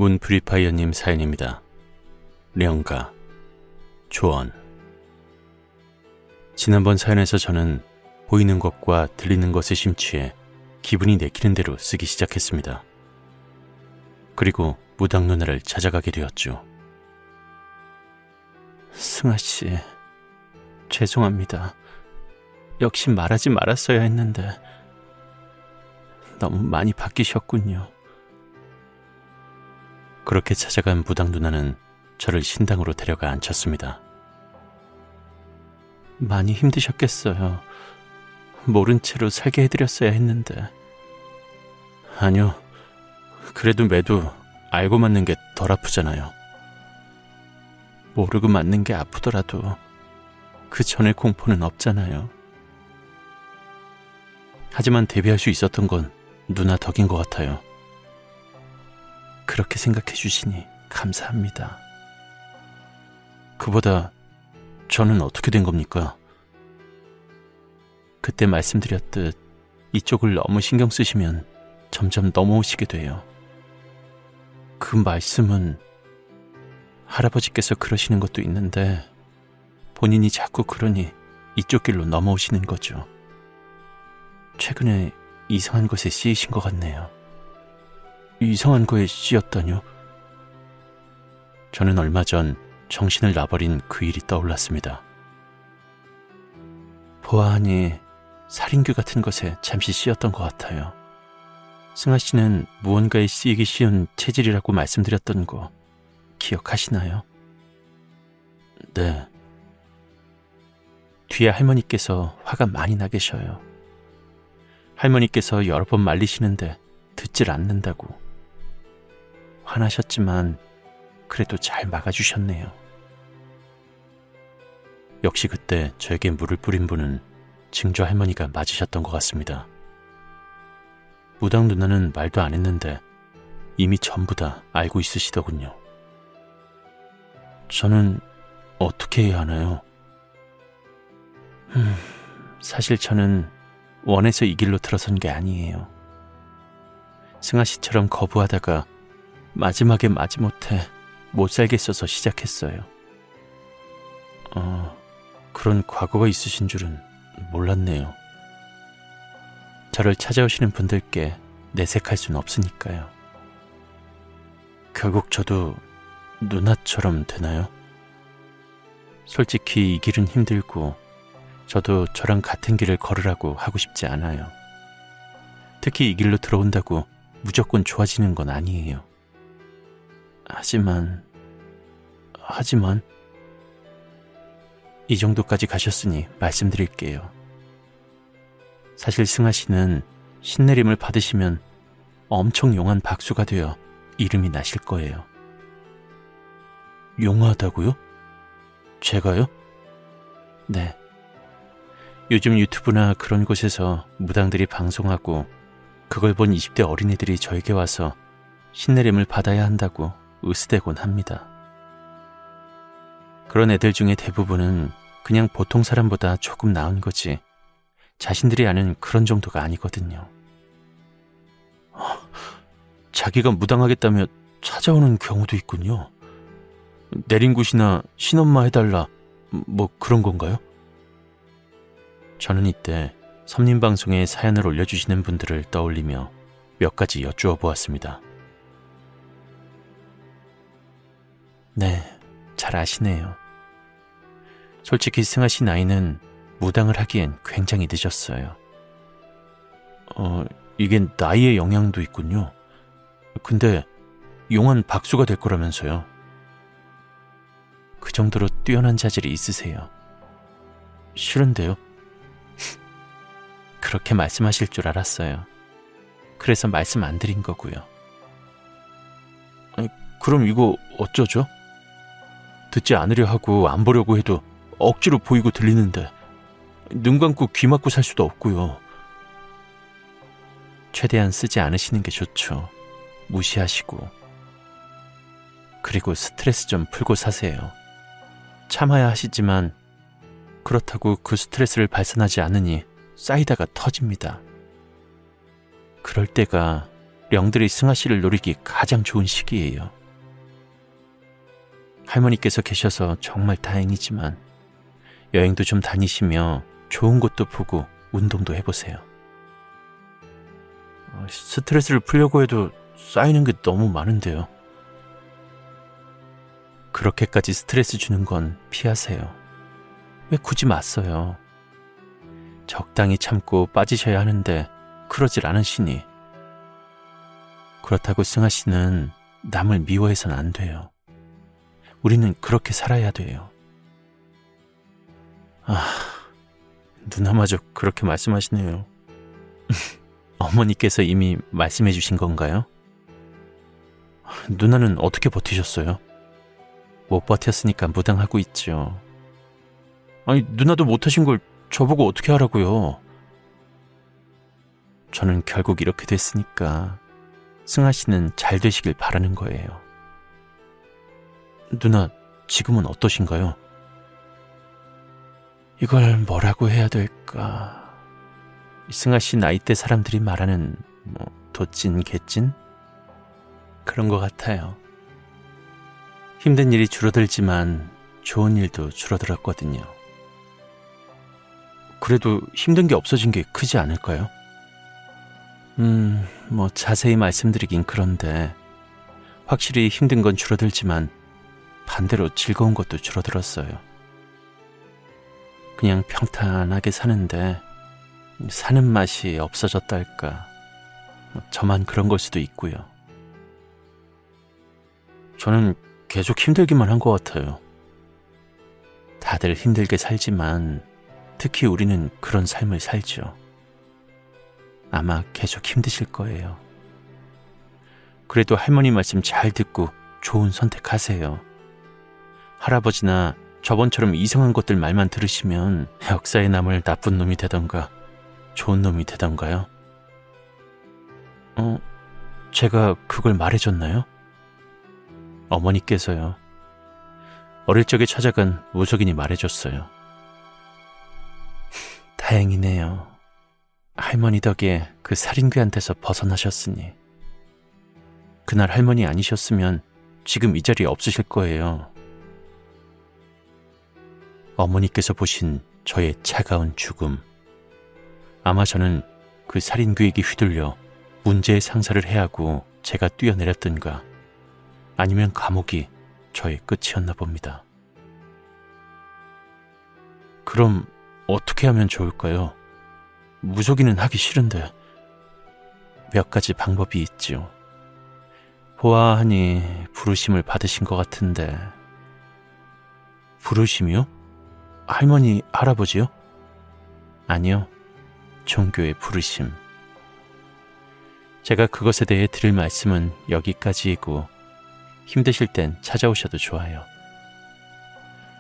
문프리파이어님 사연입니다. 령가, 조언. 지난번 사연에서 저는 보이는 것과 들리는 것에 심취해 기분이 내키는 대로 쓰기 시작했습니다. 그리고 무당 누나를 찾아가게 되었죠. 승아씨, 죄송합니다. 역시 말하지 말았어야 했는데 너무 많이 바뀌셨군요. 그렇게 찾아간 무당 누나는 저를 신당으로 데려가 앉혔습니다. 많이 힘드셨겠어요. 모른 채로 살게 해드렸어야 했는데. 아니요, 그래도 매도 알고 맞는 게 덜 아프잖아요. 모르고 맞는 게 아프더라도 그 전의 공포는 없잖아요. 하지만 대비할 수 있었던 건 누나 덕인 것 같아요. 그렇게 생각해 주시니 감사합니다. 그보다 저는 어떻게 된 겁니까? 그때 말씀드렸듯 이쪽을 너무 신경 쓰시면 점점 넘어오시게 돼요. 그 말씀은 할아버지께서 그러시는 것도 있는데 본인이 자꾸 그러니 이쪽 길로 넘어오시는 거죠. 최근에 이상한 것에 씌이신 것 같네요. 이상한 거에 씌였다뇨? 저는 얼마 전 정신을 놔버린 그 일이 떠올랐습니다. 보아하니 살인귀 같은 것에 잠시 씌였던 것 같아요. 승아 씨는 무언가에 씌이기 쉬운 체질이라고 말씀드렸던 거 기억하시나요? 네. 뒤에 할머니께서 화가 많이 나 계셔요. 할머니께서 여러 번 말리시는데 듣질 않는다고. 화나셨지만 그래도 잘 막아주셨네요. 역시 그때 저에게 물을 뿌린 분은 증조 할머니가 맞으셨던 것 같습니다. 무당 누나는 말도 안 했는데 이미 전부 다 알고 있으시더군요. 저는 어떻게 해야 하나요? 사실 저는 원해서 이 길로 들어선 게 아니에요. 승아 씨처럼 거부하다가 마지막에 마지못해 못 살겠어서 시작했어요. 그런 과거가 있으신 줄은 몰랐네요. 저를 찾아오시는 분들께 내색할 수는 없으니까요. 결국 저도 누나처럼 되나요? 솔직히 이 길은 힘들고 저도 저랑 같은 길을 걸으라고 하고 싶지 않아요. 특히 이 길로 들어온다고 무조건 좋아지는 건 아니에요. 하지만 이 정도까지 가셨으니 말씀드릴게요. 사실 승아 씨는 신내림을 받으시면 엄청 용한 박수가 되어 이름이 나실 거예요. 용하다고요? 제가요? 네. 요즘 유튜브나 그런 곳에서 무당들이 방송하고 그걸 본 20대 어린이들이 저에게 와서 신내림을 받아야 한다고 으스대곤 합니다. 그런 애들 중에 대부분은 그냥 보통 사람보다 조금 나은 거지 자신들이 아는 그런 정도가 아니거든요. 자기가 무당하겠다며 찾아오는 경우도 있군요. 내린굿이나 신엄마 해달라 뭐 그런 건가요? 저는 이때 섬림방송에 사연을 올려주시는 분들을 떠올리며 몇 가지 여쭈어 보았습니다. 네, 잘 아시네요. 솔직히 승아 씨 나이는 무당을 하기엔 굉장히 늦었어요. 이게 나이의 영향도 있군요. 근데 용한 박수가 될 거라면서요. 그 정도로 뛰어난 자질이 있으세요. 싫은데요? 그렇게 말씀하실 줄 알았어요. 그래서 말씀 안 드린 거고요. 그럼 이거 어쩌죠? 듣지 않으려 하고 안 보려고 해도 억지로 보이고 들리는데 눈 감고 귀 막고 살 수도 없고요. 최대한 쓰지 않으시는 게 좋죠. 무시하시고. 그리고 스트레스 좀 풀고 사세요. 참아야 하시지만 그렇다고 그 스트레스를 발산하지 않으니 쌓이다가 터집니다. 그럴 때가 령들이 승아 씨를 노리기 가장 좋은 시기예요. 할머니께서 계셔서 정말 다행이지만 여행도 좀 다니시며 좋은 곳도 보고 운동도 해보세요. 스트레스를 풀려고 해도 쌓이는 게 너무 많은데요. 그렇게까지 스트레스 주는 건 피하세요. 왜 굳이 맞서요? 적당히 참고 빠지셔야 하는데 그러질 않으시니. 그렇다고 승아 씨는 남을 미워해서는 안 돼요. 우리는 그렇게 살아야 돼요. 누나마저 그렇게 말씀하시네요. 어머니께서 이미 말씀해 주신 건가요? 누나는 어떻게 버티셨어요? 못 버텼으니까 무당하고 있죠. 아니, 누나도 못하신 걸 저보고 어떻게 하라고요? 저는 결국 이렇게 됐으니까 승아 씨는 잘 되시길 바라는 거예요. 누나, 지금은 어떠신가요? 이걸 뭐라고 해야 될까? 승아 씨 나이대 사람들이 말하는 도찐, 개찐? 그런 것 같아요. 힘든 일이 줄어들지만 좋은 일도 줄어들었거든요. 그래도 힘든 게 없어진 게 크지 않을까요? 자세히 말씀드리긴 그런데 확실히 힘든 건 줄어들지만 반대로 즐거운 것도 줄어들었어요. 그냥 평탄하게 사는데 사는 맛이 없어졌달까. 저만 그런 걸 수도 있고요. 저는 계속 힘들기만 한 것 같아요. 다들 힘들게 살지만 특히 우리는 그런 삶을 살죠. 아마 계속 힘드실 거예요. 그래도 할머니 말씀 잘 듣고 좋은 선택하세요. 할아버지나 저번처럼 이상한 것들 말만 들으시면 역사에 남을 나쁜 놈이 되던가 좋은 놈이 되던가요? 제가 그걸 말해줬나요? 어머니께서요. 어릴 적에 찾아간 무속인이 말해줬어요. 다행이네요. 할머니 덕에 그 살인귀한테서 벗어나셨으니. 그날 할머니 아니셨으면 지금 이 자리에 없으실 거예요. 어머니께서 보신 저의 차가운 죽음. 아마 저는 그 살인귀에게 휘둘려 문제의 상사를 해하고 제가 뛰어내렸던가 아니면 감옥이 저의 끝이었나 봅니다. 그럼 어떻게 하면 좋을까요? 무속인은 하기 싫은데. 몇 가지 방법이 있지요. 보아하니 부르심을 받으신 것 같은데. 부르심이요? 할머니, 할아버지요? 아니요. 종교의 부르심. 제가 그것에 대해 드릴 말씀은 여기까지이고 힘드실 땐 찾아오셔도 좋아요.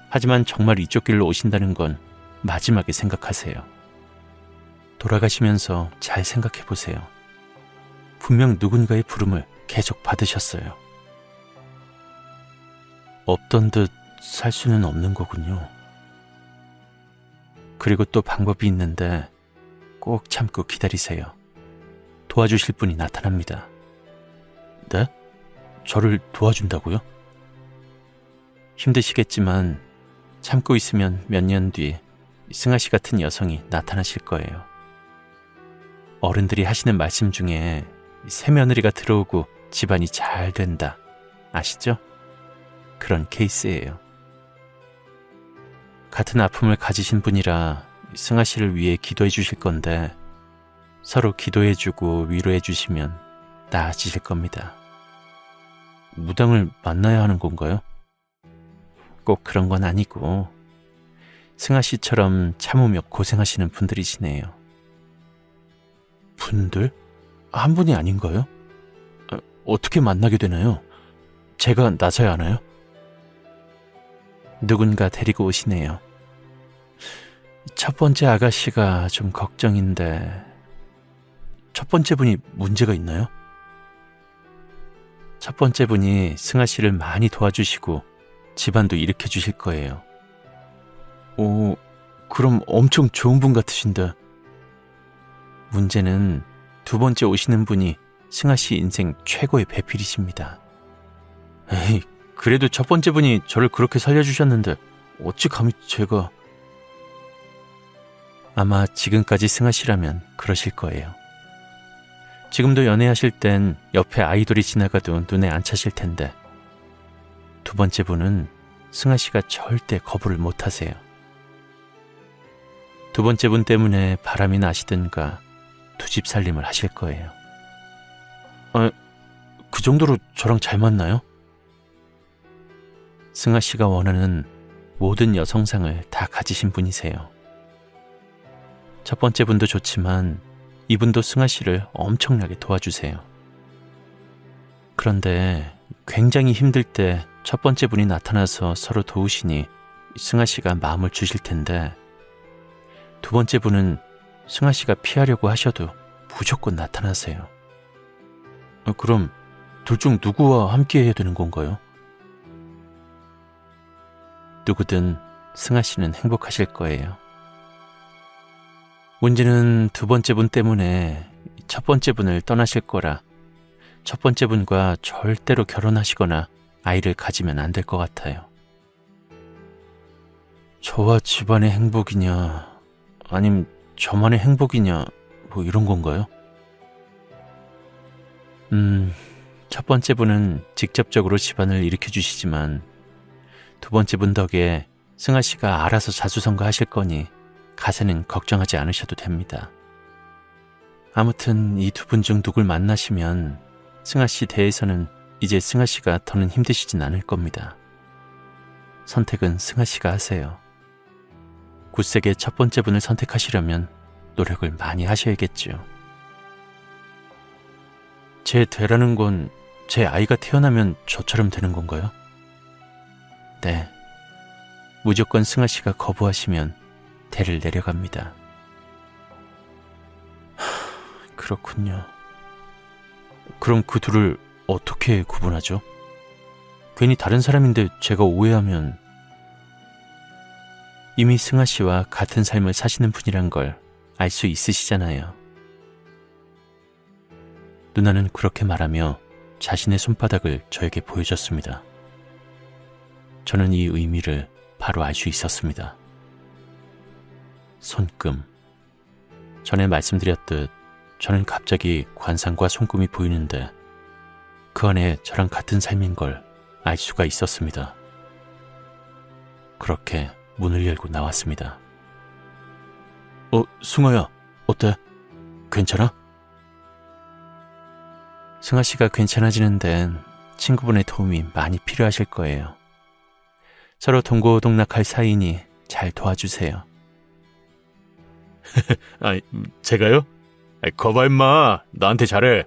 하지만 정말 이쪽 길로 오신다는 건 마지막에 생각하세요. 돌아가시면서 잘 생각해 보세요. 분명 누군가의 부름을 계속 받으셨어요. 없던 듯 살 수는 없는 거군요. 그리고 또 방법이 있는데 꼭 참고 기다리세요. 도와주실 분이 나타납니다. 네? 저를 도와준다고요? 힘드시겠지만 참고 있으면 몇 년 뒤 승아 씨 같은 여성이 나타나실 거예요. 어른들이 하시는 말씀 중에 새며느리가 들어오고 집안이 잘 된다. 아시죠? 그런 케이스예요. 같은 아픔을 가지신 분이라 승아 씨를 위해 기도해 주실 건데 서로 기도해 주고 위로해 주시면 나아지실 겁니다. 무당을 만나야 하는 건가요? 꼭 그런 건 아니고 승아 씨처럼 참으며 고생하시는 분들이시네요. 분들? 한 분이 아닌가요? 어떻게 만나게 되나요? 제가 나서야 하나요? 누군가 데리고 오시네요. 첫 번째 아가씨가 좀 걱정인데 첫 번째 분이 문제가 있나요? 첫 번째 분이 승아 씨를 많이 도와주시고 집안도 일으켜 주실 거예요. 오, 그럼 엄청 좋은 분 같으신데. 문제는 두 번째 오시는 분이 승아 씨 인생 최고의 배필이십니다. 에이, 그래도 첫 번째 분이 저를 그렇게 살려주셨는데 어찌 감히 제가... 아마 지금까지 승아 씨라면 그러실 거예요. 지금도 연애하실 땐 옆에 아이돌이 지나가도 눈에 안 차실 텐데 두 번째 분은 승아 씨가 절대 거부를 못 하세요. 두 번째 분 때문에 바람이 나시든가 두 집 살림을 하실 거예요. 그 정도로 저랑 잘 맞나요? 승아 씨가 원하는 모든 여성상을 다 가지신 분이세요. 첫 번째 분도 좋지만 이분도 승아 씨를 엄청나게 도와주세요. 그런데 굉장히 힘들 때 첫 번째 분이 나타나서 서로 도우시니 승아 씨가 마음을 주실 텐데 두 번째 분은 승아 씨가 피하려고 하셔도 무조건 나타나세요. 그럼 둘 중 누구와 함께 해야 되는 건가요? 누구든 승아 씨는 행복하실 거예요. 문제는 두 번째 분 때문에 첫 번째 분을 떠나실 거라 첫 번째 분과 절대로 결혼하시거나 아이를 가지면 안 될 것 같아요. 저와 집안의 행복이냐 아님 저만의 행복이냐 뭐 이런 건가요? 첫 번째 분은 직접적으로 집안을 일으켜주시지만 두 번째 분 덕에 승아 씨가 알아서 자수성가하실 거니 가세는 걱정하지 않으셔도 됩니다. 아무튼 이 두 분 중 누굴 만나시면 승아 씨 대해서는 이제 승아 씨가 더는 힘드시진 않을 겁니다. 선택은 승아 씨가 하세요. 굳세게 첫 번째 분을 선택하시려면 노력을 많이 하셔야겠죠. 제 되라는 건 제 아이가 태어나면 저처럼 되는 건가요? 네. 무조건 승아 씨가 거부하시면 대를 내려갑니다. 그렇군요. 그럼 그 둘을 어떻게 구분하죠? 괜히 다른 사람인데 제가 오해하면... 이미 승아 씨와 같은 삶을 사시는 분이란 걸 알 수 있으시잖아요. 누나는 그렇게 말하며 자신의 손바닥을 저에게 보여줬습니다. 저는 이 의미를 바로 알 수 있었습니다. 손금. 전에 말씀드렸듯 저는 갑자기 관상과 손금이 보이는데 그 안에 저랑 같은 삶인 걸 알 수가 있었습니다. 그렇게 문을 열고 나왔습니다. 승아야, 어때? 괜찮아? 승아 씨가 괜찮아지는 데는 친구분의 도움이 많이 필요하실 거예요. 서로 동고동락할 사이니 잘 도와주세요. 제가요? 거봐 임마, 나한테 잘해.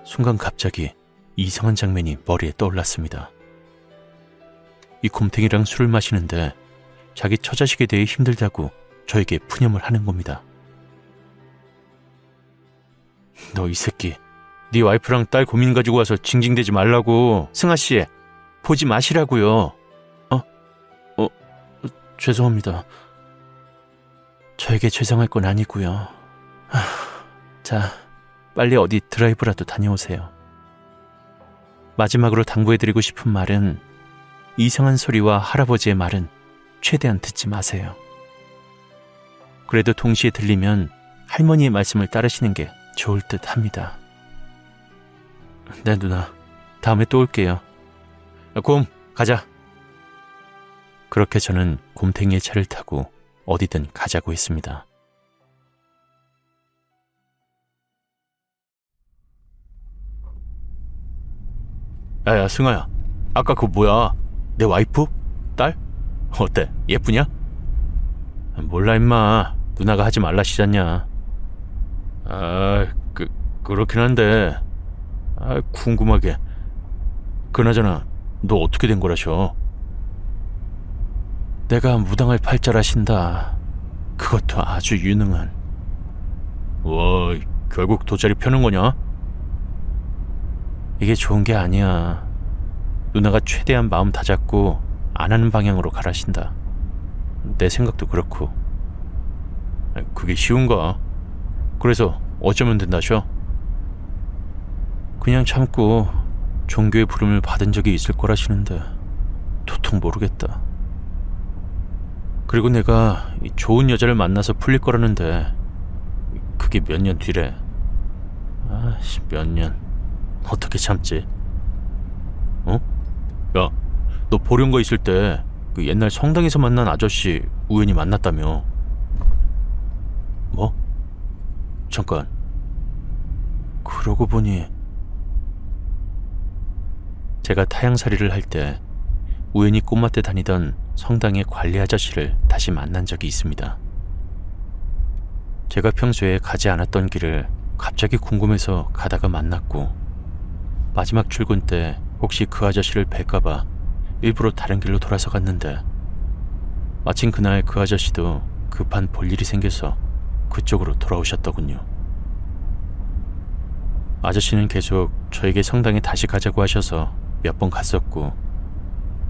순간 갑자기 이상한 장면이 머리에 떠올랐습니다. 이 곰탱이랑 술을 마시는데 자기 처자식에 대해 힘들다고 저에게 푸념을 하는 겁니다. 너 이 새끼, 네 와이프랑 딸 고민 가지고 와서 징징대지 말라고. 승아씨, 보지 마시라고요. 죄송합니다. 저에게 죄송할 건 아니고요. 자, 빨리 어디 드라이브라도 다녀오세요. 마지막으로 당부해드리고 싶은 말은 이상한 소리와 할아버지의 말은 최대한 듣지 마세요. 그래도 동시에 들리면 할머니의 말씀을 따르시는 게 좋을 듯 합니다. 네, 누나. 다음에 또 올게요. 곰, 가자. 그렇게 저는 곰탱이의 차를 타고 어디든 가자고 했습니다. 야, 승아야. 아까 그거 뭐야? 내 와이프? 딸? 어때? 예쁘냐? 몰라 임마. 누나가 하지 말라시잖냐. 그렇긴 한데. 궁금하게. 그나저나 너 어떻게 된 거라셔? 내가 무당을 팔자라신다. 그것도 아주 유능한. 와, 결국 돗자리 펴는 거냐? 이게 좋은 게 아니야. 누나가 최대한 마음 다잡고 안 하는 방향으로 가라신다. 내 생각도 그렇고. 그게 쉬운가? 그래서 어쩌면 된다셔? 그냥 참고 종교의 부름을 받은 적이 있을 거라시는데 도통 모르겠다. 그리고 내가 좋은 여자를 만나서 풀릴 거라는데 그게 몇 년 뒤래. 아씨, 몇 년. 어떻게 참지? 어? 야, 너 보령거 있을 때 그 옛날 성당에서 만난 아저씨 우연히 만났다며. 뭐? 잠깐. 그러고 보니 제가 타향살이를 할 때 우연히 꼬마 때 다니던 성당의 관리 아저씨를 다시 만난 적이 있습니다. 제가 평소에 가지 않았던 길을 갑자기 궁금해서 가다가 만났고, 마지막 출근 때 혹시 그 아저씨를 뵐까봐 일부러 다른 길로 돌아서 갔는데, 마침 그날 그 아저씨도 급한 볼일이 생겨서 그쪽으로 돌아오셨더군요. 아저씨는 계속 저에게 성당에 다시 가자고 하셔서 몇 번 갔었고,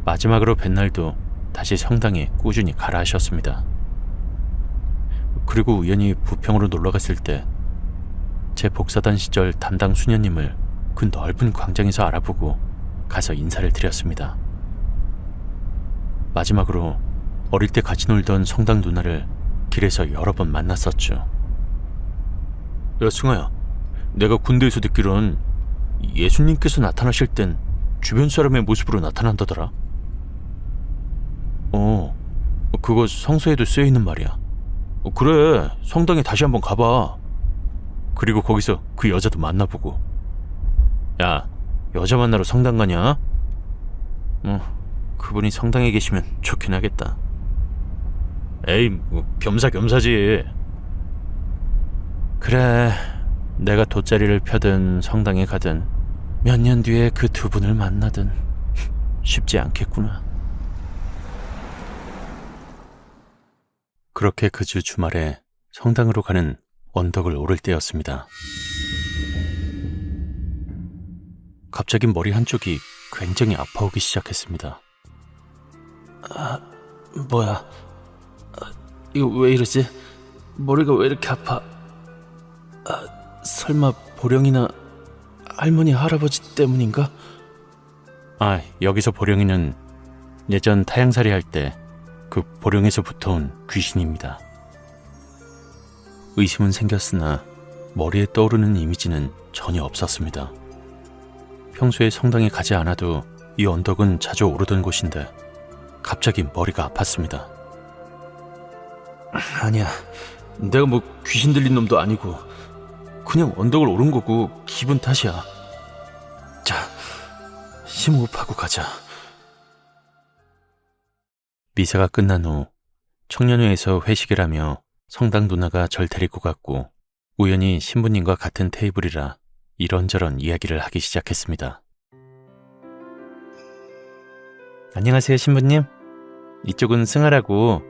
마지막으로 뵌 날도 다시 성당에 꾸준히 가라 하셨습니다. 그리고 우연히 부평으로 놀러 갔을 때 제 복사단 시절 담당 수녀님을 그 넓은 광장에서 알아보고 가서 인사를 드렸습니다. 마지막으로 어릴 때 같이 놀던 성당 누나를 길에서 여러 번 만났었죠. 야, 승아야, 내가 군대에서 듣기론 예수님께서 나타나실 땐 주변 사람의 모습으로 나타난다더라. 그거 성서에도 쓰여있는 말이야. 그래, 성당에 다시 한번 가봐. 그리고 거기서 그 여자도 만나보고. 야, 여자 만나러 성당 가냐? 그분이 성당에 계시면 좋긴 하겠다. 에이, 뭐 겸사겸사지. 그래, 내가 돗자리를 펴든 성당에 가든 몇 년 뒤에 그 두 분을 만나든 쉽지 않겠구나. 그렇게 그 주 주말에 성당으로 가는 언덕을 오를 때였습니다. 갑자기 머리 한쪽이 굉장히 아파오기 시작했습니다. 뭐야? 이거 왜 이러지? 머리가 왜 이렇게 아파? 설마 보령이나 할머니 할아버지 때문인가? 여기서 보령이는 예전 타향살이 할 때 그 보령에서 붙어온 귀신입니다. 의심은 생겼으나 머리에 떠오르는 이미지는 전혀 없었습니다. 평소에 성당에 가지 않아도 이 언덕은 자주 오르던 곳인데 갑자기 머리가 아팠습니다. 아니야, 내가 뭐 귀신 들린 놈도 아니고 그냥 언덕을 오른 거고 기분 탓이야. 자, 심호흡하고 가자. 미사가 끝난 후 청년회에서 회식을 하며 성당 누나가 절 데리고 갔고, 우연히 신부님과 같은 테이블이라 이런저런 이야기를 하기 시작했습니다. 안녕하세요, 신부님. 이쪽은 승아라고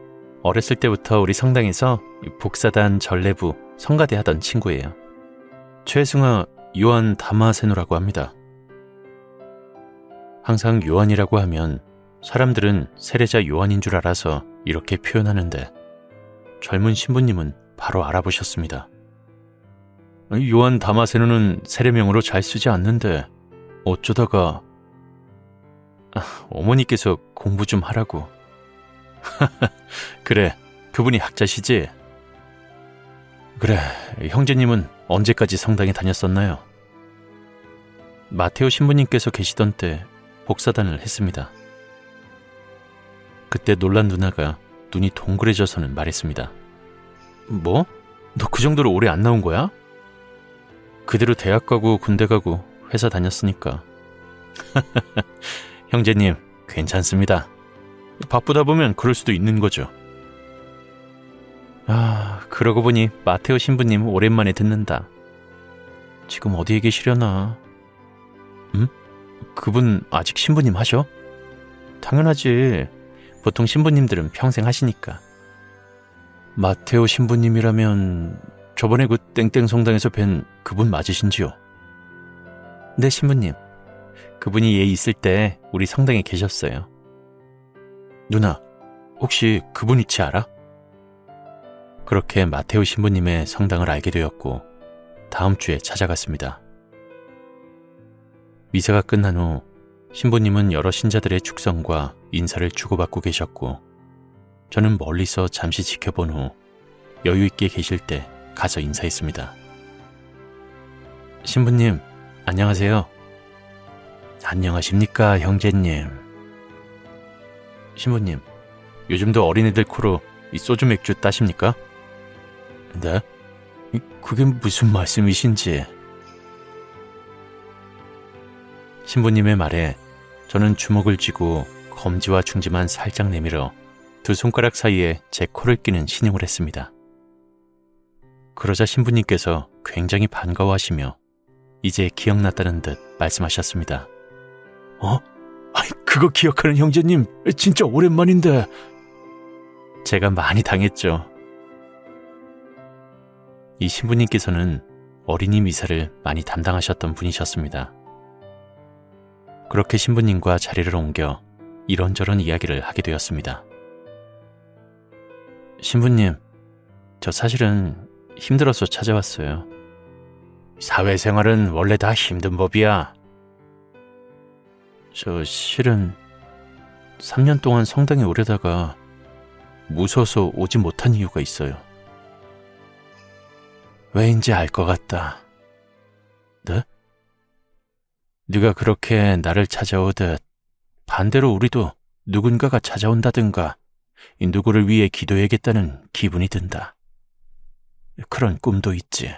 어렸을 때부터 우리 성당에서 복사단 전례부 성가대 하던 친구예요. 최승아 요한 다마세노라고 합니다. 항상 요한이라고 하면 사람들은 세례자 요한인 줄 알아서 이렇게 표현하는데, 젊은 신부님은 바로 알아보셨습니다. 요한 다마세노는 세례명으로 잘 쓰지 않는데 어쩌다가... 어머니께서 공부 좀 하라고. 그래, 그분이 학자시지? 그래, 형제님은 언제까지 성당에 다녔었나요? 마테오 신부님께서 계시던 때 복사단을 했습니다. 그때 놀란 누나가 눈이 동그래져서는 말했습니다. 뭐? 너 그 정도로 오래 안 나온 거야? 그대로 대학 가고 군대 가고 회사 다녔으니까. 형제님, 괜찮습니다. 바쁘다 보면 그럴 수도 있는 거죠. 그러고 보니 마테오 신부님 오랜만에 듣는다. 지금 어디에 계시려나? 그분 아직 신부님 하셔? 당연하지. 보통 신부님들은 평생 하시니까. 마테오 신부님이라면 저번에 그 땡땡 성당에서 뵌 그분 맞으신지요? 네, 신부님. 그분이 얘 있을 때 우리 성당에 계셨어요. 누나, 혹시 그분 위치 알아? 그렇게 마테오 신부님의 성당을 알게 되었고 다음 주에 찾아갔습니다. 미사가 끝난 후 신부님은 여러 신자들의 축성과 인사를 주고받고 계셨고 저는 멀리서 잠시 지켜본 후 여유 있게 계실 때 가서 인사했습니다. 신부님, 안녕하세요. 안녕하십니까, 형제님. 신부님, 요즘도 어린이들 코로 이 소주 맥주 따십니까? 네? 그게 무슨 말씀이신지. 신부님의 말에 저는 주먹을 쥐고 검지와 중지만 살짝 내밀어 두 손가락 사이에 제 코를 끼는 신용을 했습니다. 그러자 신부님께서 굉장히 반가워하시며 이제 기억났다는 듯 말씀하셨습니다. 그거 기억하는 형제님 진짜 오랜만인데. 제가 많이 당했죠. 이 신부님께서는 어린이 미사를 많이 담당하셨던 분이셨습니다. 그렇게 신부님과 자리를 옮겨 이런저런 이야기를 하게 되었습니다. 신부님, 저 사실은 힘들어서 찾아왔어요. 사회생활은 원래 다 힘든 법이야. 저 실은 3년 동안 성당에 오려다가 무서워서 오지 못한 이유가 있어요. 왜인지 알 것 같다. 네? 네가 그렇게 나를 찾아오듯 반대로 우리도 누군가가 찾아온다든가 누구를 위해 기도해야겠다는 기분이 든다. 그런 꿈도 있지.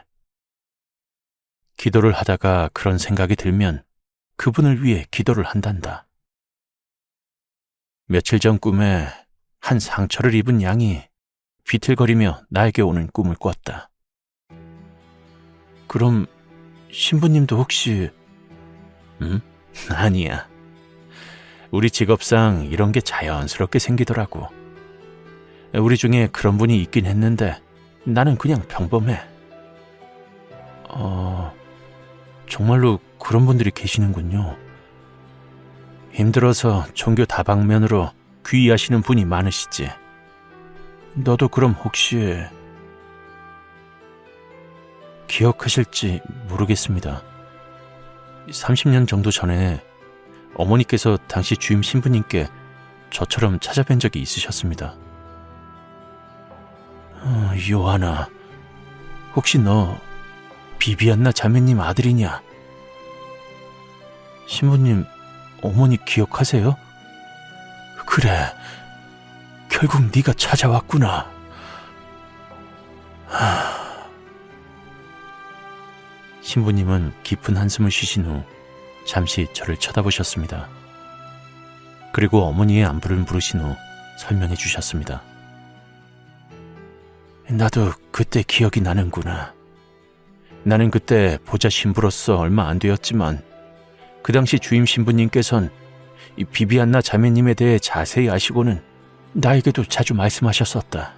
기도를 하다가 그런 생각이 들면 그분을 위해 기도를 한단다. 며칠 전 꿈에 한 상처를 입은 양이 비틀거리며 나에게 오는 꿈을 꿨다. 그럼 신부님도 혹시... 아니야. 우리 직업상 이런 게 자연스럽게 생기더라고. 우리 중에 그런 분이 있긴 했는데 나는 그냥 평범해. 정말로 그런 분들이 계시는군요. 힘들어서 종교 다방면으로 귀의하시는 분이 많으시지. 너도 그럼 혹시... 기억하실지 모르겠습니다. 30년 정도 전에 어머니께서 당시 주임 신부님께 저처럼 찾아뵌 적이 있으셨습니다. 요하나, 혹시 너 비비안나 자매님 아들이냐? 신부님, 어머니 기억하세요? 그래, 결국 네가 찾아왔구나. 신부님은 깊은 한숨을 쉬신 후 잠시 저를 쳐다보셨습니다. 그리고 어머니의 안부를 물으신 후 설명해 주셨습니다. 나도 그때 기억이 나는구나. 나는 그때 보좌 신부로서 얼마 안 되었지만 그 당시 주임 신부님께선 이 비비안나 자매님에 대해 자세히 아시고는 나에게도 자주 말씀하셨었다.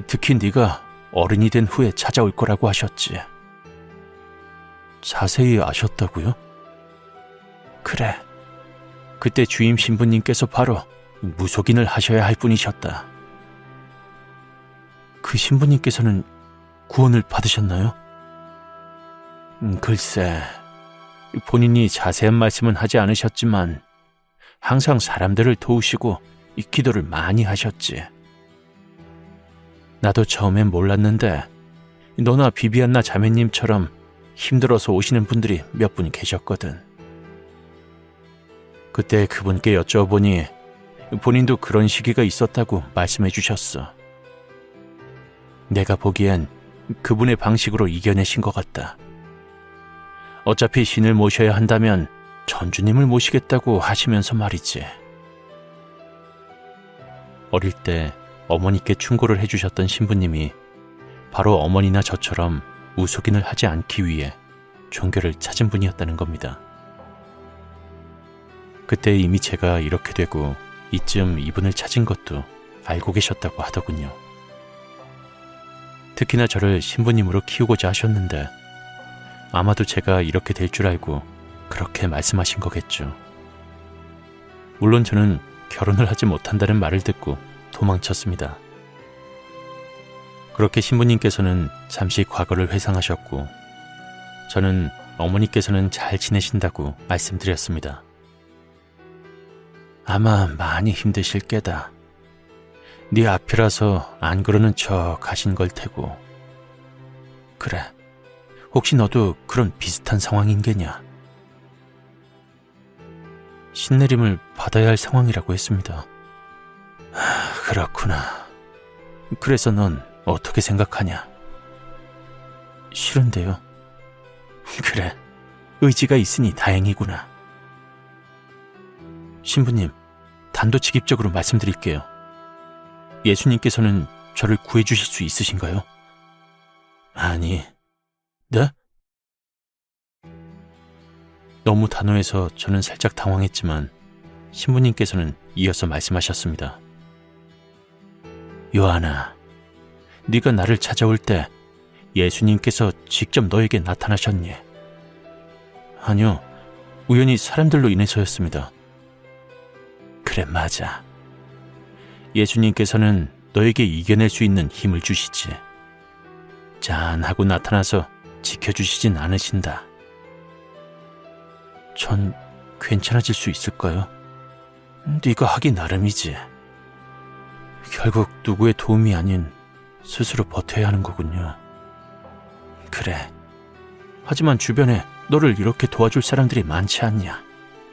특히 네가 어른이 된 후에 찾아올 거라고 하셨지. 자세히 아셨다고요? 그래. 그때 주임 신부님께서 바로 무속인을 하셔야 할 분이셨다. 그 신부님께서는 구원을 받으셨나요? 글쎄, 본인이 자세한 말씀은 하지 않으셨지만 항상 사람들을 도우시고 이 기도를 많이 하셨지. 나도 처음엔 몰랐는데 너나 비비안나 자매님처럼 힘들어서 오시는 분들이 몇 분 계셨거든. 그때 그분께 여쭤보니 본인도 그런 시기가 있었다고 말씀해 주셨어. 내가 보기엔 그분의 방식으로 이겨내신 것 같다. 어차피 신을 모셔야 한다면 전주님을 모시겠다고 하시면서 말이지. 어릴 때 어머니께 충고를 해주셨던 신부님이 바로 어머니나 저처럼 무속인을 하지 않기 위해 종교를 찾은 분이었다는 겁니다. 그때 이미 제가 이렇게 되고 이쯤 이분을 찾은 것도 알고 계셨다고 하더군요. 특히나 저를 신부님으로 키우고자 하셨는데 아마도 제가 이렇게 될 줄 알고 그렇게 말씀하신 거겠죠. 물론 저는 결혼을 하지 못한다는 말을 듣고 도망쳤습니다. 그렇게 신부님께서는 잠시 과거를 회상하셨고 저는 어머니께서는 잘 지내신다고 말씀드렸습니다. 아마 많이 힘드실 게다. 네 앞이라서 안 그러는 척 하신 걸 테고. 그래, 혹시 너도 그런 비슷한 상황인 게냐? 신내림을 받아야 할 상황이라고 했습니다. 그렇구나. 그래서 넌 어떻게 생각하냐? 싫은데요. 그래, 의지가 있으니 다행이구나. 신부님, 단도직입적으로 말씀드릴게요. 예수님께서는 저를 구해주실 수 있으신가요? 아니, 네? 너무 단호해서 저는 살짝 당황했지만 신부님께서는 이어서 말씀하셨습니다. 요한아, 네가 나를 찾아올 때 예수님께서 직접 너에게 나타나셨니? 아니요, 우연히 사람들로 인해서였습니다. 그래, 맞아. 예수님께서는 너에게 이겨낼 수 있는 힘을 주시지. 짠 하고 나타나서 지켜주시진 않으신다. 전 괜찮아질 수 있을까요? 네가 하기 나름이지. 결국 누구의 도움이 아닌 스스로 버텨야 하는 거군요. 그래. 하지만 주변에 너를 이렇게 도와줄 사람들이 많지 않냐?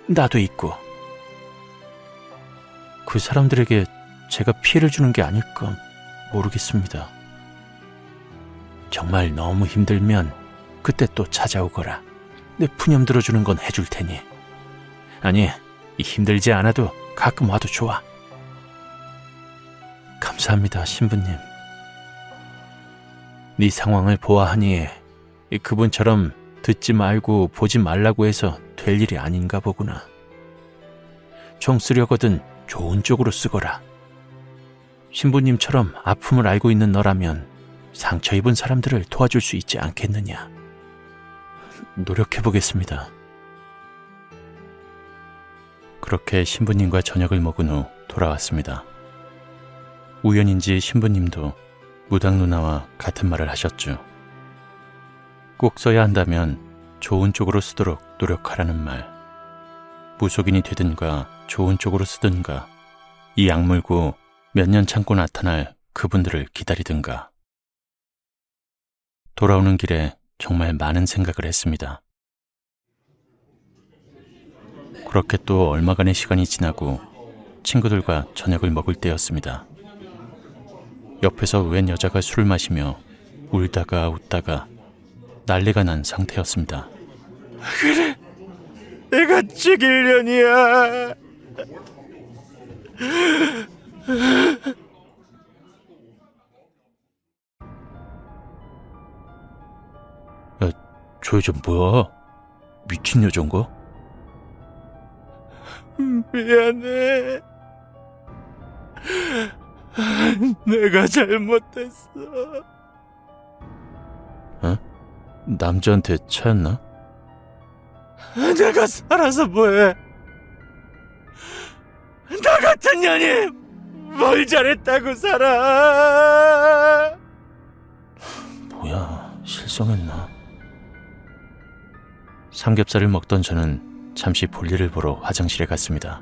나도 있고. 그 사람들에게 제가 피해를 주는 게 아닐까 모르겠습니다. 정말 너무 힘들면 그때 또 찾아오거라. 내 푸념 들어주는 건 해줄 테니. 아니, 힘들지 않아도 가끔 와도 좋아. 감사합니다, 신부님. 네 상황을 보아하니 그분처럼 듣지 말고 보지 말라고 해서 될 일이 아닌가 보구나. 종 쓰려거든 좋은 쪽으로 쓰거라. 신부님처럼 아픔을 알고 있는 너라면 상처 입은 사람들을 도와줄 수 있지 않겠느냐. 노력해보겠습니다. 그렇게 신부님과 저녁을 먹은 후 돌아왔습니다. 우연인지 신부님도 무당 누나와 같은 말을 하셨죠. 꼭 써야 한다면 좋은 쪽으로 쓰도록 노력하라는 말. 무속인이 되든가 좋은 쪽으로 쓰든가 이 악물고 몇 년 참고 나타날 그분들을 기다리든가. 돌아오는 길에 정말 많은 생각을 했습니다. 그렇게 또 얼마간의 시간이 지나고 친구들과 저녁을 먹을 때였습니다. 옆에서 웬 여자가 술을 마시며 울다가 웃다가 난리가 난 상태였습니다. 그래, 내가 죽일 년이야. 야, 저 여자 뭐야? 미친 여잔가? 미안해. 내가 잘못했어. 어? 남자한테 차였나? 내가 살아서 뭐해? 나 같은 년이 뭘 잘했다고 살아? 뭐야, 실성했나? 삼겹살을 먹던 저는 잠시 볼일을 보러 화장실에 갔습니다.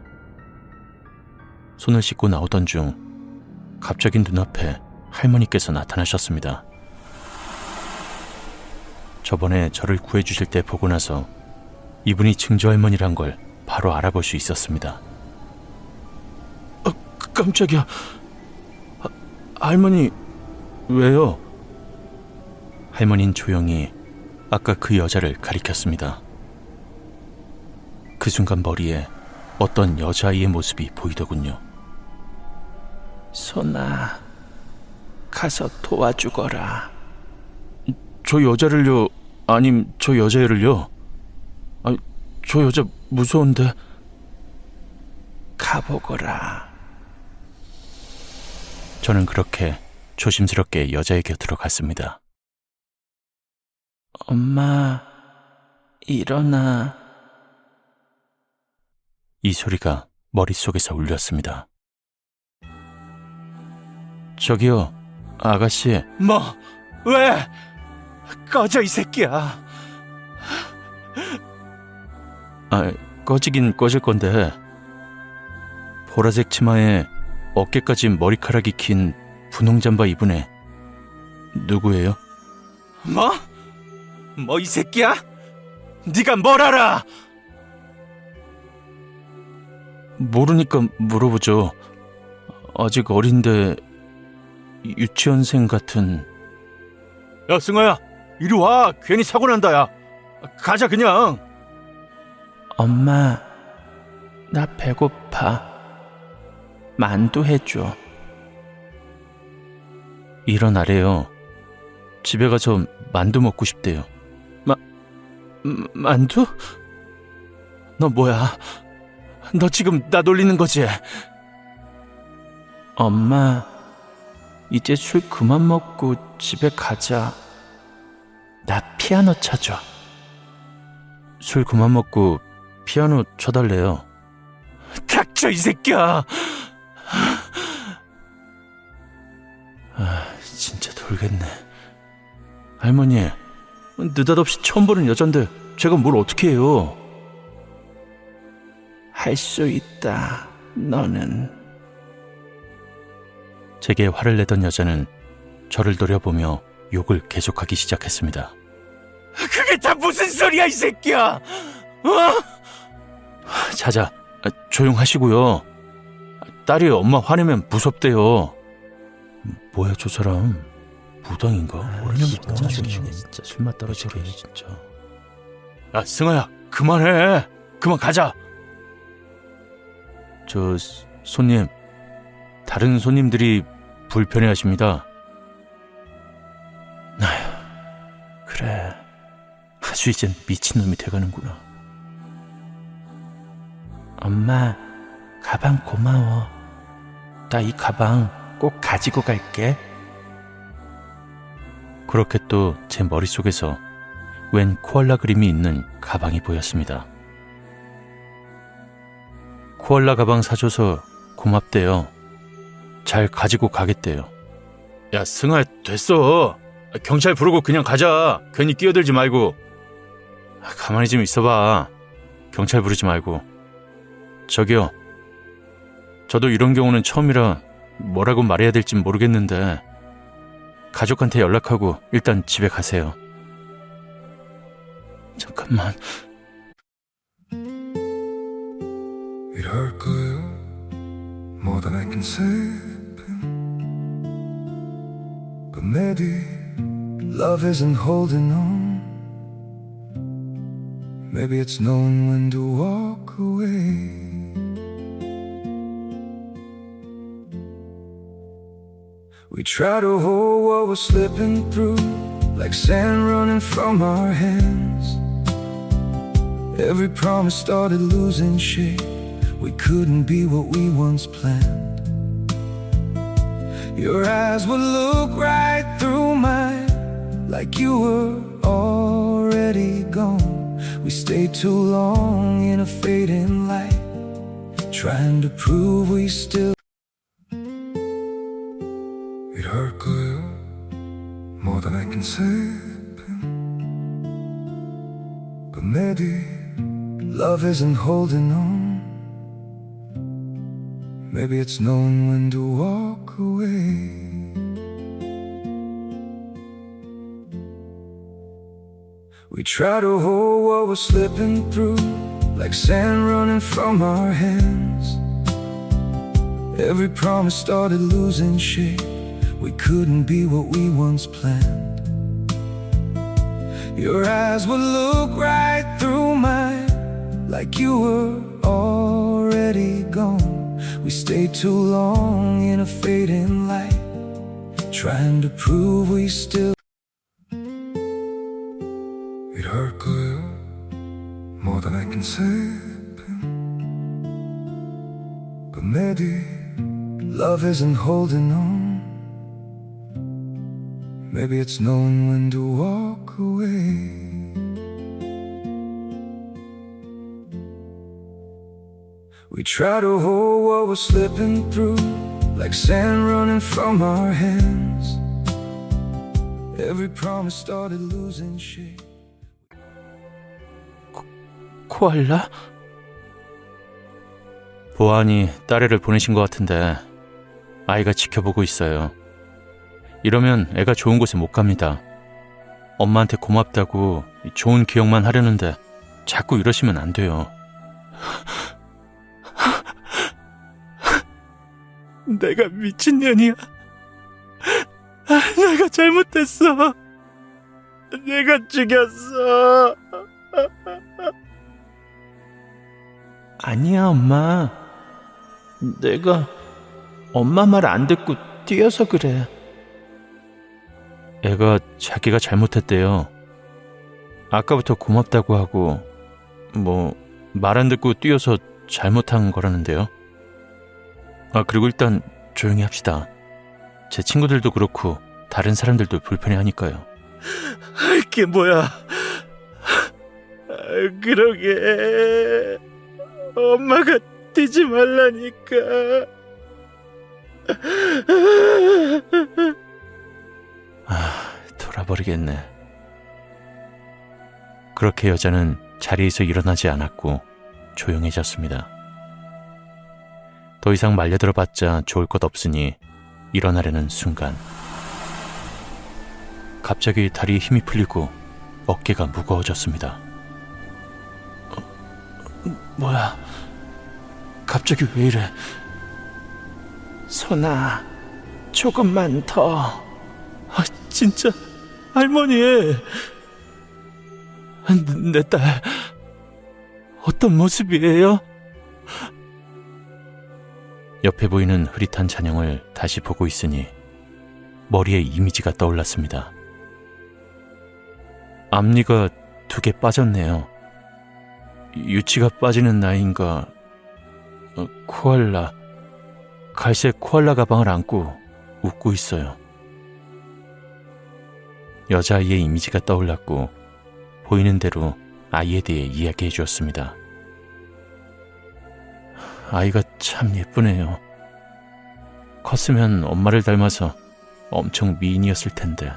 손을 씻고 나오던 중 갑자기 눈앞에 할머니께서 나타나셨습니다. 저번에 저를 구해주실 때 보고 나서 이분이 증조할머니란 걸 바로 알아볼 수 있었습니다. 깜짝이야. 할머니, 왜요? 할머니는 조용히 아까 그 여자를 가리켰습니다. 그 순간 머리에 어떤 여자아이의 모습이 보이더군요. 선아, 가서 도와주거라. 저 여자를요? 아님 저 여자애를요? 저 여자 무서운데. 가보거라. 저는 그렇게 조심스럽게 여자의 곁으로 갔습니다. 엄마, 일어나. 이 소리가 머릿속에서 울렸습니다. 저기요, 아가씨. 뭐? 왜? 꺼져, 이 새끼야. 꺼지긴 꺼질 건데 보라색 치마에 어깨까지 머리카락이 긴 분홍 잠바 입은 애 누구예요? 뭐 이 새끼야? 네가 뭘 알아? 모르니까 물어보죠. 아직 어린데 유치원생 같은. 야 승아야, 이리 와. 괜히 사고 난다. 야 가자 그냥. 엄마, 나 배고파. 만두 해줘. 일어나래요. 집에 가서 만두 먹고 싶대요. 만두? 너 뭐야? 너 지금 나 놀리는 거지? 엄마, 이제 술 그만 먹고 집에 가자. 나 피아노 쳐줘. 술 그만 먹고 피아노 쳐달래요. 닥쳐 이 새끼야. 진짜 돌겠네. 할머니, 느닷없이 처음 보는 여잔데 제가 뭘 어떻게 해요? 할 수 있다, 너는. 제게 화를 내던 여자는 저를 노려보며 욕을 계속하기 시작했습니다. 그게 다 무슨 소리야 이 새끼야! 자자, 조용하시고요. 딸이 엄마 화내면 무섭대요. 뭐야 저 사람, 무당인가? 모르는 진짜 술맛 떨어지게 진짜. 야 승아야, 그만해. 그만 가자. 저 손님, 다른 손님들이 불편해하십니다. 그래, 아주 이젠 미친놈이 돼가는구나. 엄마, 가방 고마워. 나 이 가방 꼭 가지고 갈게. 그렇게 또 제 머릿속에서 웬 코알라 그림이 있는 가방이 보였습니다. 코알라 가방 사줘서 고맙대요. 잘 가지고 가겠대요. 야 승아, 됐어. 경찰 부르고 그냥 가자. 괜히 끼어들지 말고. 가만히 좀 있어봐. 경찰 부르지 말고. 저기요, 저도 이런 경우는 처음이라 뭐라고 말해야 될진 모르겠는데 가족한테 연락하고 일단 집에 가세요. 잠깐만. It hurt good, more than I can say. But maybe love isn't holding on. Maybe it's knowing when to walk away. We try to hold what we're slipping through, like sand running from our hands. Every promise started losing shape. We couldn't be what we once planned. Your eyes would look right through mine, like you were already gone. We stayed too long in a fading light, trying to prove we still. It hurt good, more than I can say. But maybe love isn't holding on. Maybe it's knowing when to walk away. We try to hold what we're slipping through, like sand running from our hands. Every promise started losing shape. We couldn't be what we once planned. Your eyes would look right through mine, like you were already gone. We stayed too long in a fading light, trying to prove we still. It hurt good, more than I can say. But maybe love isn't holding on. Maybe it's knowing when to walk away. We try to hold what we're slipping through, like sand running from our hands. Every promise started losing shape. 코알라? 보안이 딸애를 보내신 것 같은데 아이가 지켜보고 있어요. 이러면 애가 좋은 곳에 못 갑니다. 엄마한테 고맙다고 좋은 기억만 하려는데 자꾸 이러시면 안 돼요. 내가 미친년이야. 내가 잘못했어. 내가 죽였어. 아니야, 엄마. 내가 엄마 말 안 듣고 뛰어서 그래. 애가 자기가 잘못했대요. 아까부터 고맙다고 하고 말 안 듣고 뛰어서 잘못한 거라는데요. 그리고 일단 조용히 합시다. 제 친구들도 그렇고 다른 사람들도 불편해하니까요. 게 뭐야? 그러게 엄마가 뛰지 말라니까. 돌아버리겠네. 그렇게 여자는 자리에서 일어나지 않았고 조용해졌습니다. 더 이상 말려들어봤자 좋을 것 없으니 일어나려는 순간 갑자기 다리에 힘이 풀리고 어깨가 무거워졌습니다. 뭐야? 갑자기 왜 이래? 선아, 조금만 더. 진짜 할머니. 내 딸 어떤 모습이에요? 옆에 보이는 흐릿한 잔영을 다시 보고 있으니 머리에 이미지가 떠올랐습니다. 앞니가 2개 빠졌네요. 유치가 빠지는 나이인가. 코알라, 갈색 코알라 가방을 안고 웃고 있어요. 여자아이의 이미지가 떠올랐고 보이는 대로 아이에 대해 이야기해 주었습니다. 아이가 참 예쁘네요. 컸으면 엄마를 닮아서 엄청 미인이었을 텐데.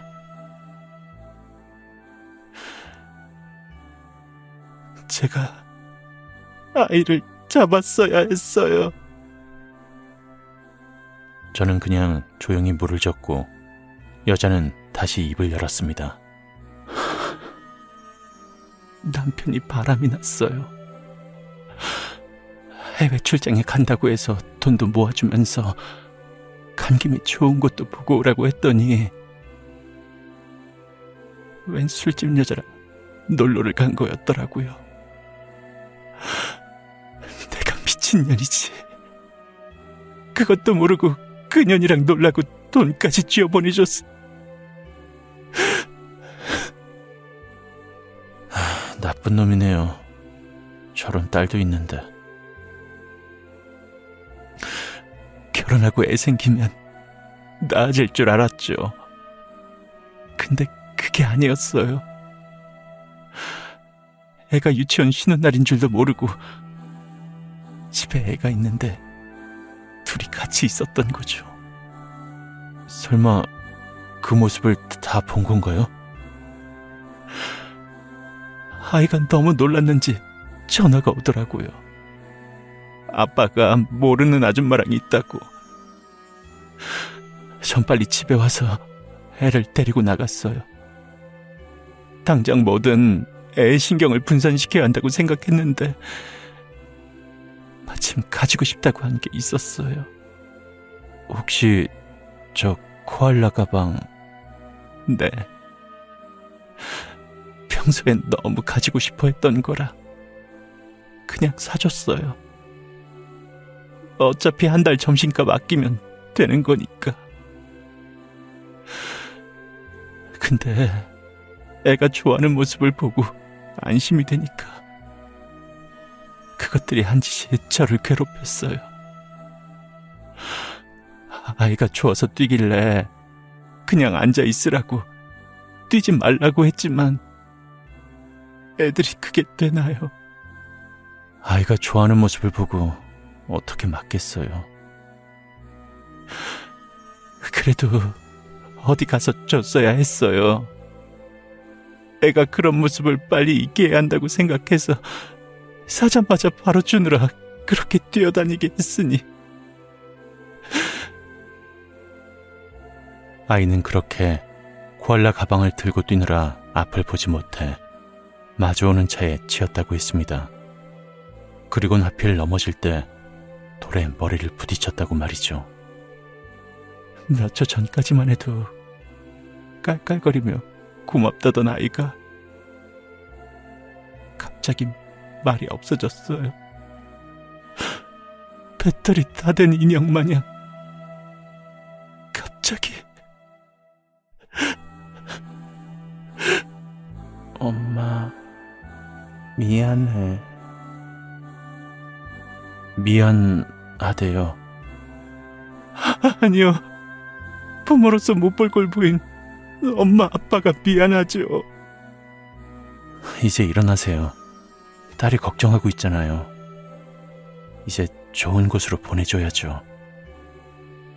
제가 아이를 잡았어야 했어요. 저는 그냥 조용히 물을 젓고 여자는 다시 입을 열었습니다. 남편이 바람이 났어요. 해외 출장에 간다고 해서 돈도 모아주면서 간 김에 좋은 곳도 보고 오라고 했더니 웬 술집 여자랑 놀러를 간 거였더라고요. 내가 미친년이지. 그것도 모르고 그년이랑 놀라고 돈까지 쥐어보내줬어. 나쁜 놈이네요. 저런 딸도 있는데. 결혼하고 애 생기면 나아질 줄 알았죠. 근데 그게 아니었어요. 애가 유치원 쉬는 날인 줄도 모르고 집에 애가 있는데 둘이 같이 있었던 거죠. 설마 그 모습을 다 본 건가요? 아이가 너무 놀랐는지 전화가 오더라고요. 아빠가 모르는 아줌마랑 있다고. 전 빨리 집에 와서 애를 데리고 나갔어요. 당장 뭐든 애의 신경을 분산시켜야 한다고 생각했는데 마침 가지고 싶다고 한 게 있었어요. 혹시 저 코알라 가방? 네. 평소엔 너무 가지고 싶어 했던 거라 그냥 사줬어요. 어차피 한 달 점심값 아끼면 되는 거니까. 근데 애가 좋아하는 모습을 보고 안심이 되니까 그것들이 한 짓이 저를 괴롭혔어요. 아이가 좋아서 뛰길래 그냥 앉아 있으라고, 뛰지 말라고 했지만 애들이 그게 되나요? 아이가 좋아하는 모습을 보고 어떻게 맞겠어요. 그래도 어디 가서 줬어야 했어요. 애가 그런 모습을 빨리 잊게 해야 한다고 생각해서 사자마자 바로 주느라 그렇게 뛰어다니게 했으니. 아이는 그렇게 코알라 가방을 들고 뛰느라 앞을 보지 못해 마주오는 차에 치였다고 했습니다. 그리곤 하필 넘어질 때 돌에 머리를 부딪혔다고 말이죠. 몇 초 전까지만 해도 깔깔거리며 고맙다던 아이가 갑자기 말이 없어졌어요. 배터리 다 된 인형 마냥 갑자기. 엄마, 미안해. 미안하대요. 아니요. 부모로서 못 볼 걸 보인 엄마 아빠가 미안하죠. 이제 일어나세요. 딸이 걱정하고 있잖아요. 이제 좋은 곳으로 보내줘야죠.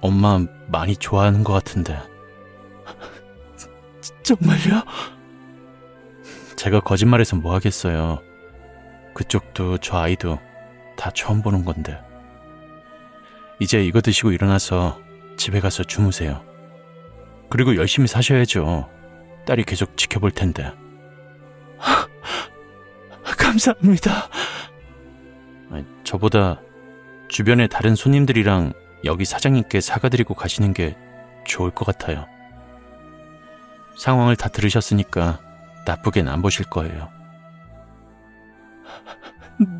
엄마 많이 좋아하는 것 같은데. 정말요? 제가 거짓말해서 뭐 하겠어요. 그쪽도 저 아이도 다 처음 보는 건데. 이제 이거 드시고 일어나서 집에 가서 주무세요. 그리고 열심히 사셔야죠. 딸이 계속 지켜볼 텐데. 감사합니다. 저보다 주변의 다른 손님들이랑 여기 사장님께 사과드리고 가시는 게 좋을 것 같아요. 상황을 다 들으셨으니까 나쁘겐 안 보실 거예요.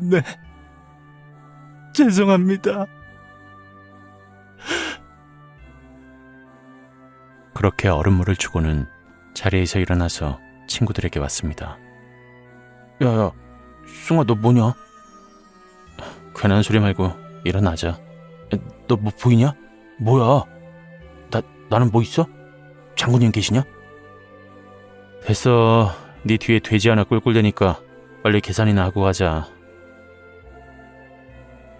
네, 죄송합니다. 그렇게 얼음물을 주고는 자리에서 일어나서 친구들에게 왔습니다. 야야, 숭아 너 뭐냐? 괜한 소리 말고 일어나자. 너 뭐 보이냐? 뭐야? 나는 뭐 있어? 장군님 계시냐? 됐어. 네 뒤에 돼지 하나 꿀꿀대니까 빨리 계산이나 하고 가자.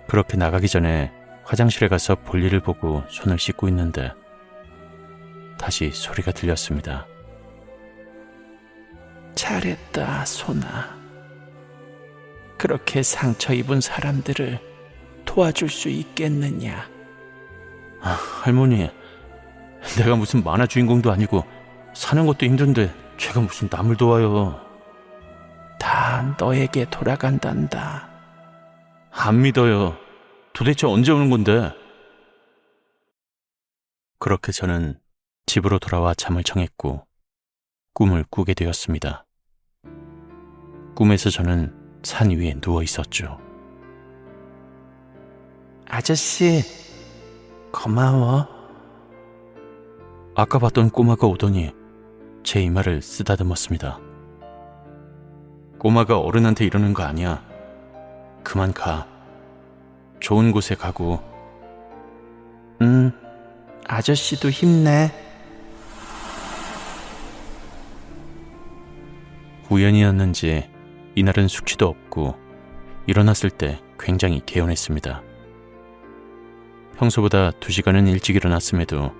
그렇게 나가기 전에 화장실에 가서 볼일을 보고 손을 씻고 있는데 다시 소리가 들렸습니다. 잘했다, 소나. 그렇게 상처 입은 사람들을 도와줄 수 있겠느냐? 할머니, 내가 무슨 만화 주인공도 아니고 사는 것도 힘든데 제가 무슨 남을 도와요. 다 너에게 돌아간단다. 안 믿어요. 도대체 언제 오는 건데? 그렇게 저는 집으로 돌아와 잠을 청했고 꿈을 꾸게 되었습니다. 꿈에서 저는 산 위에 누워 있었죠. 아저씨, 고마워. 아까 봤던 꼬마가 오더니 제 이마를 쓰다듬었습니다. 꼬마가 어른한테 이러는 거 아니야. 그만 가. 좋은 곳에 가고. 아저씨도 힘내. 우연이었는지 이날은 숙취도 없고 일어났을 때 굉장히 개운했습니다. 평소보다 2시간은 일찍 일어났음에도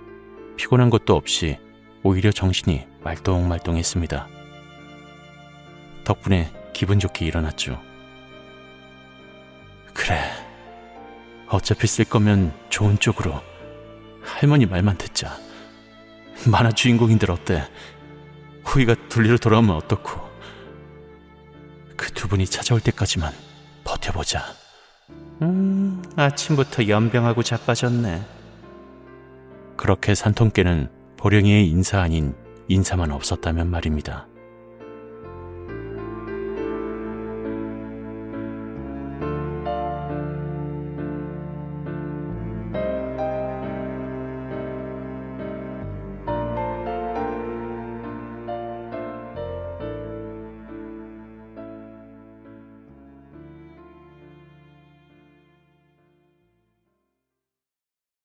피곤한 것도 없이 오히려 정신이 말똥말똥했습니다. 덕분에 기분 좋게 일어났죠. 그래, 어차피 쓸 거면 좋은 쪽으로 할머니 말만 듣자. 만화 주인공인들 어때? 후이가 둘리로 돌아오면 어떻고. 그 두 분이 찾아올 때까지만 버텨보자. 아침부터 연병하고 자빠졌네. 그렇게 산통깨는 보령이의 인사 아닌 인사만 없었다면 말입니다.